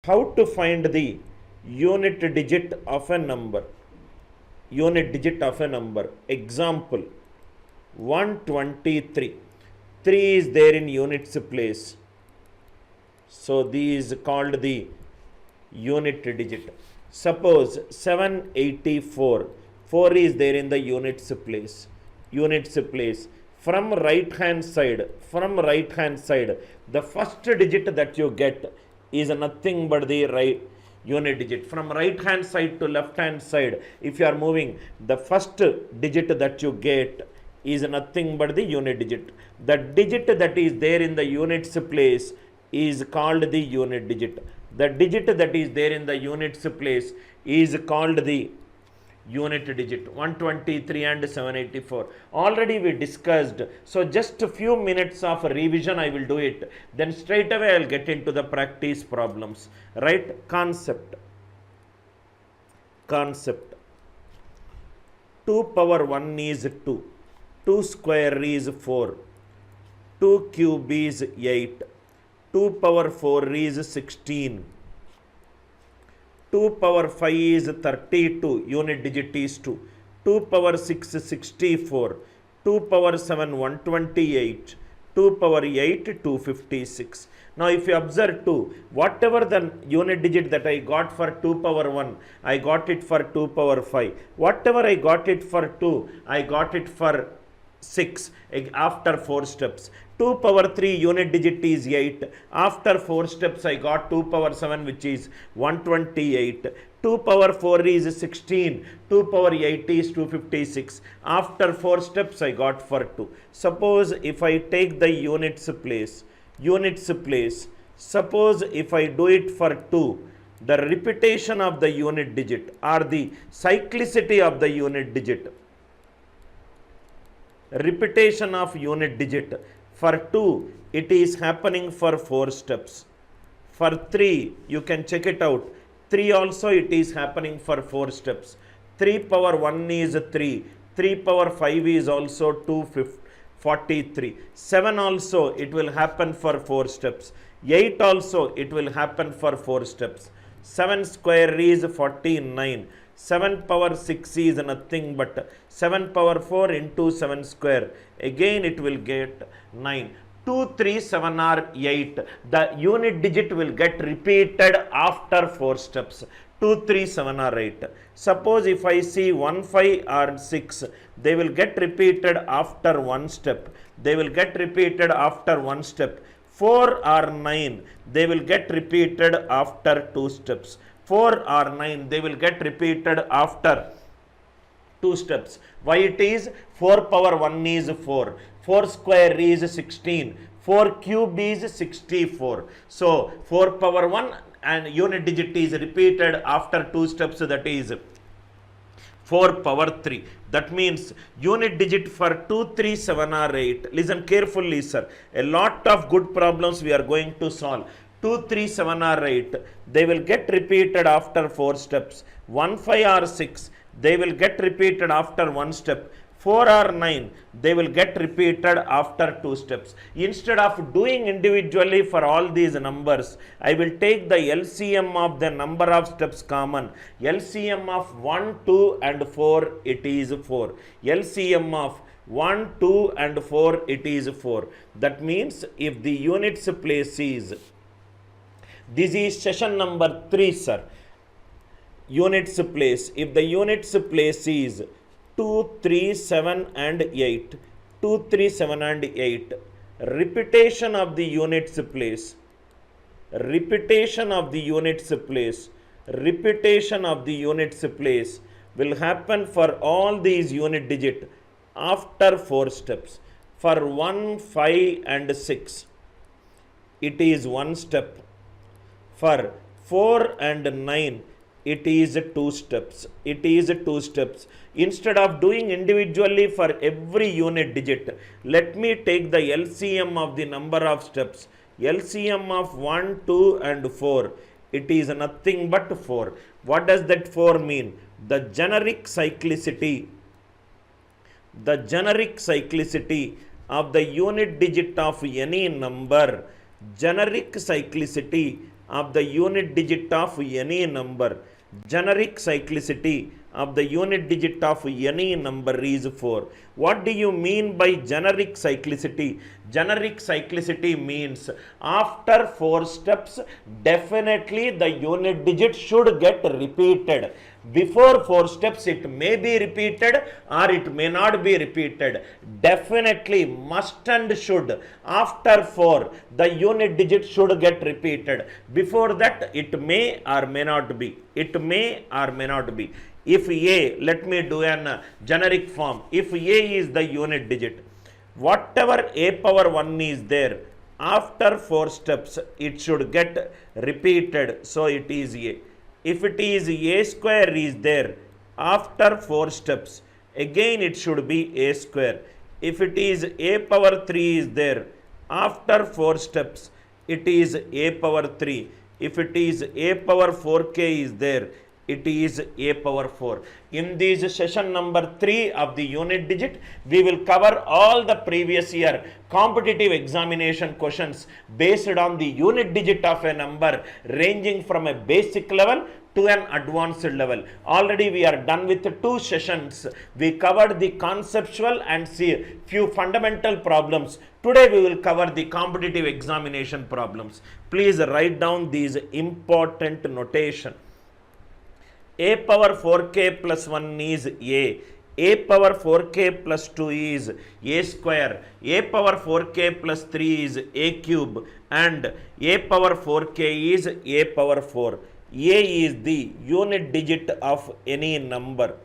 How to find the unit digit of a number? Unit digit of a number. Example 123. 3 is there in units place. So this is called the unit digit. Suppose 784. 4 is there in the units place. Units place. From right hand side, the first digit that you get is nothing but the right unit digit. From right hand side to left hand side, if you are moving, the first digit that you get is nothing but the unit digit. The digit that is there in the units place is called the unit digit. The digit that is there in the units place is called the unit digit. 123 and 784 already we discussed, so just a few minutes of revision I will do it, then straight away I'll get into the practice problems. Right? Concept 2 power 1 is 2, 2 square is 4, 2 cube is 8, 2 power 4 is 16, 2 power 5 is 32, unit digit is 2, 2 power 6 is 64, 2 power 7 128, 2 power 8 256. Now if you observe 2, whatever the unit digit that I got for 2 power 1, I got it for 2 power 5. Whatever I got it for 2, I got it for 6 after 4 steps. 2 power 3 unit digit is 8. After 4 steps I got 2 power 7 which is 128. 2 power 4 is 16. 2 power 8 is 256. After 4 steps I got for 2. Suppose if I take the units place, suppose if I do it for 2, the repetition of the unit digit or the cyclicity of the unit digit, repetition of unit digit, for 2 it is happening for 4 steps. For 3 you can check it out, 3 also it is happening for 4 steps. 3 power 1 is 3, 3 power 5 is also 243, 7 also it will happen for 4 steps, 8 also it will happen for 4 steps. 7 square is 49, 7 power 6 is nothing but 7 power 4 into 7 square, again it will get 9. 2, 3, 7 or 8, the unit digit will get repeated after 4 steps. 2, 3, 7 or 8. Suppose if I see 1, 5 or 6, they will get repeated after 1 step. They will get repeated after 1 step. 4 or 9, they will get repeated after 2 steps. 4 or 9, they will get repeated after 2 steps. Why it is? 4 power 1 is 4, 4 square is 16, 4 cube is 64. So 4 power 1 and unit digit is repeated after 2 steps, that is 4 power 3. That means unit digit for 2, 3, 7 or 8. Listen carefully, sir. A lot of good problems we are going to solve. 2, 3, 7 or 8, they will get repeated after 4 steps. 1, 5 or 6, they will get repeated after 1 step. 4 or 9, they will get repeated after 2 steps. Instead of doing individually for all these numbers, I will take the LCM of the number of steps common. LCM of 1, 2 and 4, it is 4. LCM of 1, 2 and 4, it is 4. That means if the units place is, this is session number 3, sir. Units place. If the units place is 2, 3, 7 and 8, 2, 3, 7 and 8, repetition of the units place, repetition of the units place, repetition of the units place will happen for all these unit digit after 4 steps. For 1, 5 and 6, it is 1 step. For 4 and 9, it is 2 steps. It is 2 steps. Instead of doing individually for every unit digit, let me take the LCM of the number of steps. LCM of 1, 2 and 4, it is nothing but 4. What does that 4 mean? The generic cyclicity of the unit digit of any number, generic cyclicity of the unit digit of any number. Generic cyclicity of the unit digit of any number is 4. What do you mean by generic cyclicity? Generic cyclicity means after 4 steps, definitely the unit digit should get repeated. Before 4 steps, it may be repeated or it may not be repeated. Definitely, must and should. After 4, the unit digit should get repeated. Before that, it may or may not be. It may or may not be. If A, let me do an generic form. If A is the unit digit, whatever A power 1 is there, after 4 steps, it should get repeated. So, it is A. If it is A square is there, after 4 steps, again it should be A square. If it is A power 3 is there, after 4 steps, it is A power 3. If it is A power 4k is there, it is A power 4. In this session number 3 of the unit digit, we will cover all the previous year competitive examination questions based on the unit digit of a number ranging from a basic level to an advanced level. Already we are done with 2 sessions. We covered the conceptual and few fundamental problems. Today we will cover the competitive examination problems. Please write down these important notation. A power 4k plus 1 is A power 4k plus 2 is A square, A power 4k plus 3 is A cube, and A power 4k is A power 4. A is the unit digit of any number.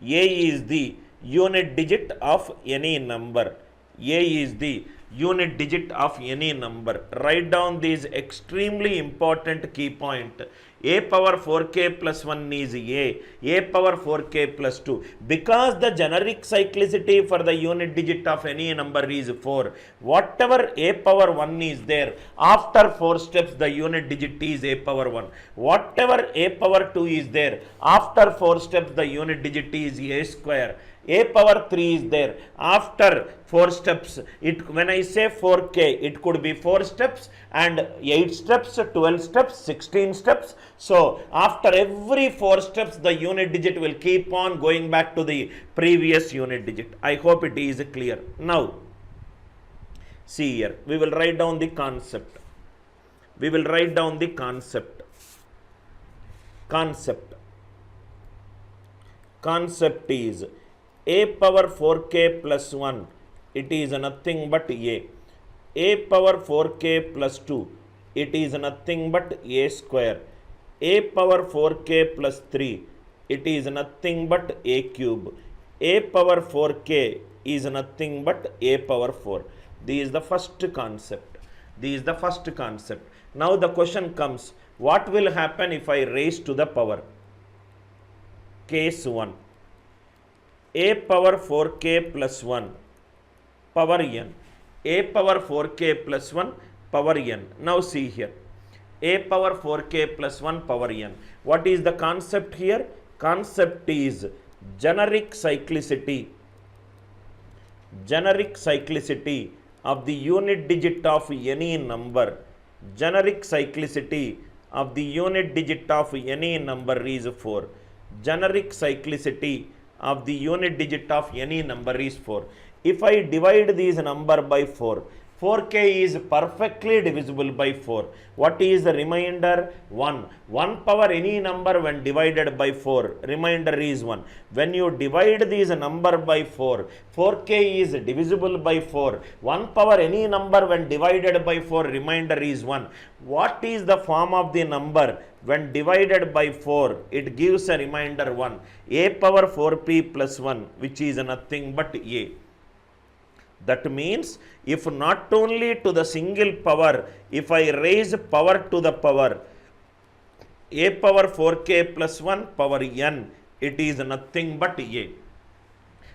A is the unit digit of any number. A is the unit digit of any number. Write down this extremely important key point. A power 4k plus 1 is A power 4k plus 2. Because the generic cyclicity for the unit digit of any number is 4, whatever A power 1 is there, after 4 steps the unit digit is A power 1. Whatever A power 2 is there, after 4 steps the unit digit is A square. A power 3 is there, after 4 steps, when I say 4k, it could be 4 steps and 8 steps, 12 steps, 16 steps. So, after every 4 steps, the unit digit will keep on going back to the previous unit digit. I hope it is clear. Now, see here, we will write down the concept. We will write down the concept. Concept is A power 4k plus 1, it is nothing but A. A power 4k plus 2, it is nothing but A square. A power 4k plus 3, it is nothing but A cube. A power 4k is nothing but A power 4. This is the first concept. Now the question comes, what will happen if I raise to the power? Case 1. A power 4k plus 1 power n. A power 4k plus 1 power n. Now see here. A power 4k plus 1 power n. What is the concept here? Concept is generic cyclicity. Generic cyclicity of the unit digit of any number. Generic cyclicity of the unit digit of any number is 4. Generic cyclicity of the unit digit of any number is 4. If I divide this number by 4, 4k is perfectly divisible by 4. What is the remainder? 1. 1 power any number when divided by 4, remainder is 1. When you divide this number by 4, 4k is divisible by 4. 1 power any number when divided by 4, remainder is 1. What is the form of the number? When divided by 4, it gives a remainder 1. A power 4p plus 1, which is nothing but A. That means, if not only to the single power, if I raise power to the power, A power 4k plus 1 power n, it is nothing but A.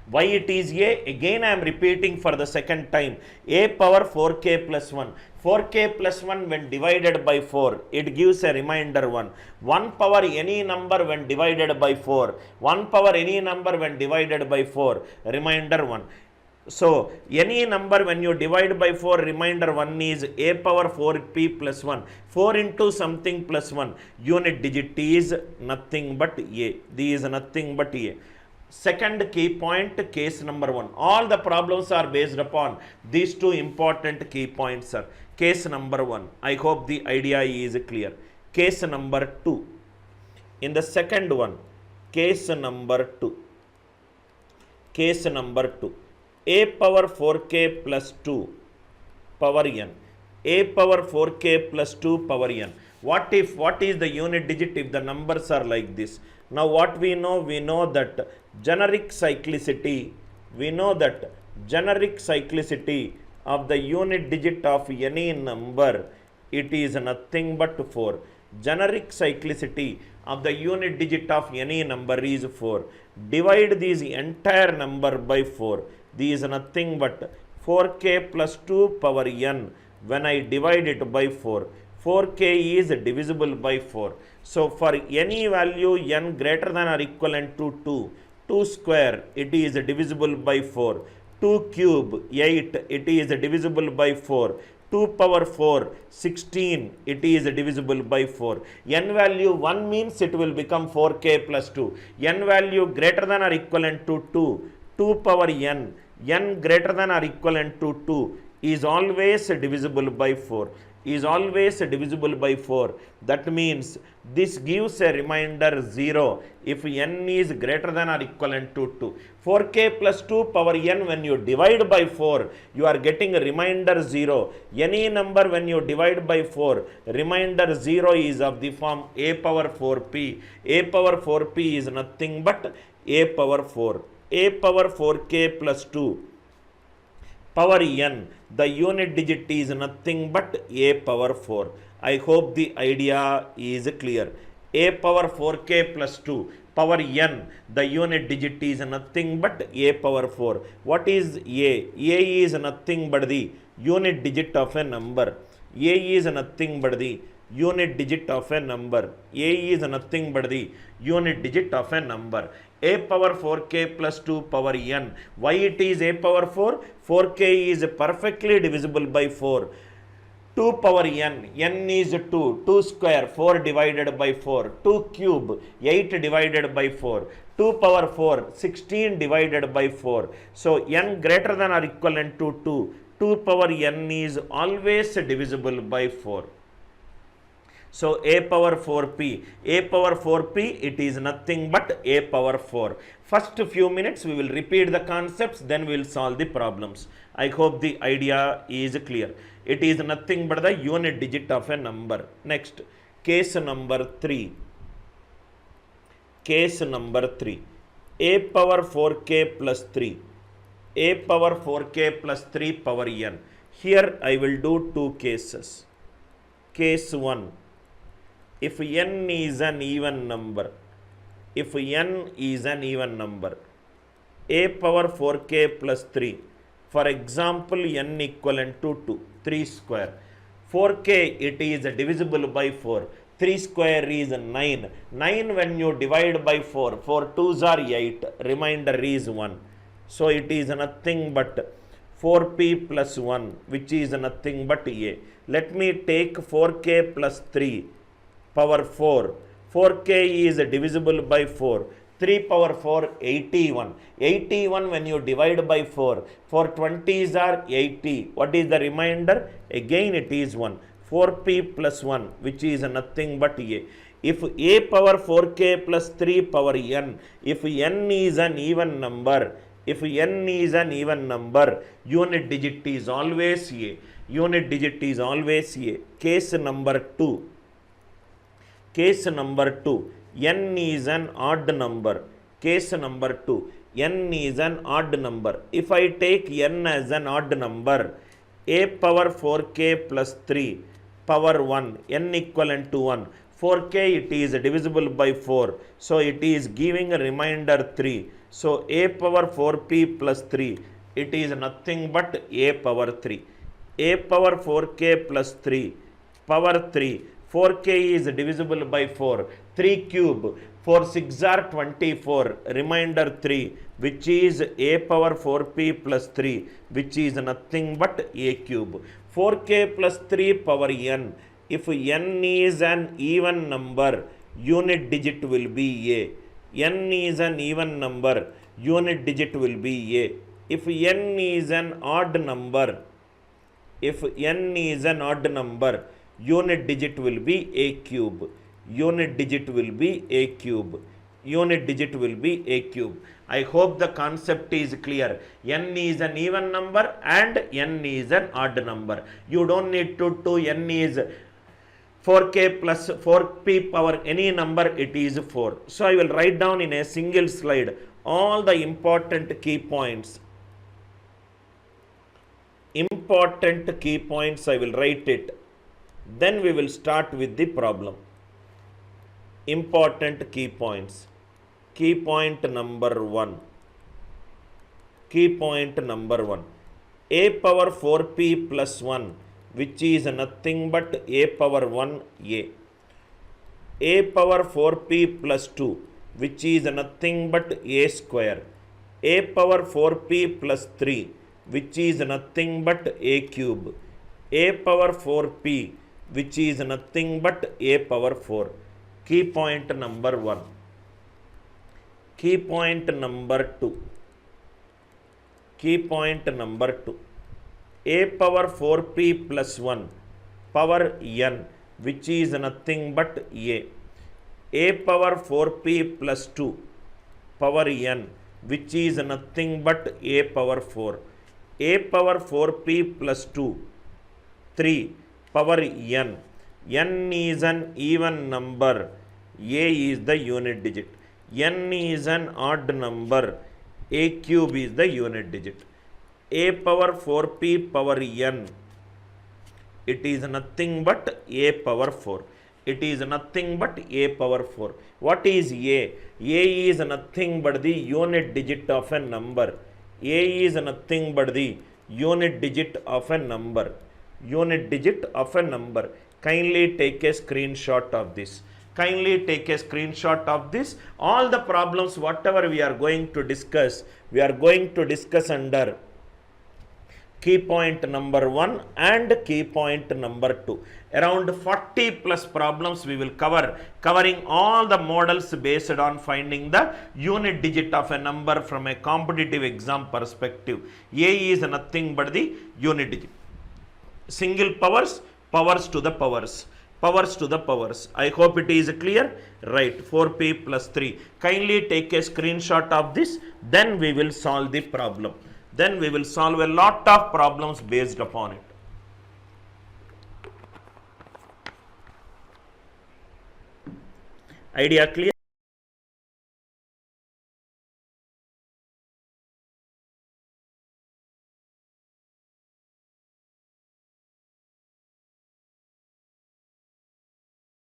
Why it is A? Again I am repeating for the second time. A power 4k plus 1. 4k plus 1 when divided by 4, it gives a remainder 1. 1 power any number when divided by 4. 1 power any number when divided by 4, remainder 1. So any number when you divide by 4, remainder 1 is a power 4p plus 1. 4 into something plus 1. Unit digit is nothing but a. This is nothing but a. Second key point, case number 1. All the problems are based upon these two important key points, sir. Case number 1. I hope the idea is clear. Case number 2. In the second one, case number 2. Case number 2. A power 4k plus 2 power n. A power 4k plus 2 power n. What is the unit digit if the numbers are like this? Now what we know? We know that generic cyclicity of the unit digit of any number, it is nothing but 4. Generic cyclicity of the unit digit of any number is 4. Divide this entire number by 4. This is nothing but 4k plus 2 power n. When I divide it by 4, 4k is divisible by 4. So for any value n greater than or equivalent to 2 square, it is divisible by 4. 2 cube, 8, it is divisible by 4. 2 power 4, 16, it is divisible by 4. N value 1 means it will become 4k plus 2. N value greater than or equivalent to 2 power n, n greater than or equivalent to 2 is always divisible by 4. Is always divisible by 4. That means this gives a remainder 0 if n is greater than or equivalent to 2. 4k plus 2 power n, when you divide by 4, you are getting a remainder 0. Any number when you divide by 4, remainder 0 is of the form a power 4p. A power 4p is nothing but a power 4. A power 4k plus 2 power n, the unit digit is nothing but a power 4. I hope the idea is clear. A power 4k plus 2 power n, the unit digit is nothing but a power 4. What is a? A is nothing but the unit digit of a number. A is nothing but the unit digit of a number. A is nothing but the unit digit of a number. A power 4k plus 2 power n. Why it is a power 4? 4k is perfectly divisible by 4. 2 power n. N is 2. 2 square, 4 divided by 4. 2 cube, 8 divided by 4. 2 power 4, 16 divided by 4. So n greater than or equivalent to 2. 2 power n is always divisible by 4. So a power 4p, it is nothing but a power 4. First few minutes we will repeat the concepts, then we will solve the problems. I hope the idea is clear. It is nothing but the unit digit of a number. Next, case number 3. Case number 3. A power 4k plus 3. A power 4k plus 3 power n. Here I will do two cases. Case 1. If n is an even number, a power 4k plus 3, for example, n equivalent to 2, 3 square. 4k, it is divisible by 4. 3 square is 9. 9 when you divide by 4, 4 2s are 8, remainder is 1. So it is nothing but 4p plus 1, which is nothing but a. Let me take 4k plus 3. Power 4. 4k is divisible by 4. 3 power 4, 81. 81 when you divide by 4. 4 20s are 80. What is the remainder? Again it is 1. 4p plus 1, which is nothing but a. If a power 4k plus 3 power n, if n is an even number, unit digit is always a. Unit digit is always a. Case number 2. Case number 2, n is an odd number. Case number 2, n is an odd number. If I take n as an odd number, a power 4k plus 3 power 1, n equivalent to 1. 4k, it is divisible by 4. So it is giving a remainder 3. So a power 4p plus 3, it is nothing but a power 3. A power 4k plus 3 power 3. 4k is divisible by 4. 3 cube, 4 6 are 24, remainder 3, which is a power 4p plus 3, which is nothing but a cube. 4k plus 3 power n. If n is an even number, unit digit will be a. N is an even number, unit digit will be a. If n is an odd number, unit digit will be a cube. Unit digit will be a cube. Unit digit will be a cube. I hope the concept is clear. N is an even number and n is an odd number. You don't need to do n is 4k plus 4p power any number, it is 4. So I will write down in a single slide all the important key points. Important key points, I will write it. Then we will start with the problem. Important key points. Key point number 1. Key point number 1. A power 4p plus 1, which is nothing but a power 1a. A power 4p plus 2, which is nothing but a square. A power 4p plus 3, which is nothing but a cube. A power 4p, which is nothing but a power 4. Key point number 1. Key point number 2. Key point number 2. A power 4p plus 1 power n, which is nothing but a. A power 4p plus 2 power n, which is nothing but a power 4. A power 4p plus 2, 3 power n. N is an even number, a is the unit digit. N is an odd number, a cube is the unit digit. A power 4p power n, it is nothing but a power 4. It is nothing but a power 4. What is a? A is nothing but the unit digit of a number. A is nothing but the unit digit of a number. Unit digit of a number. Kindly take a screenshot of this. Kindly take a screenshot of this. All the problems whatever we are going to discuss, we are going to discuss under key point number 1 and key point number 2. Around 40 plus problems we will cover, covering all the models based on finding the unit digit of a number from a competitive exam perspective. A is nothing but the unit digit. Single powers, powers to the powers. Powers to the powers. I hope it is clear. Right, 4p plus 3. Kindly take a screenshot of this, then we will solve the problem. Then we will solve a lot of problems based upon it. Idea clear?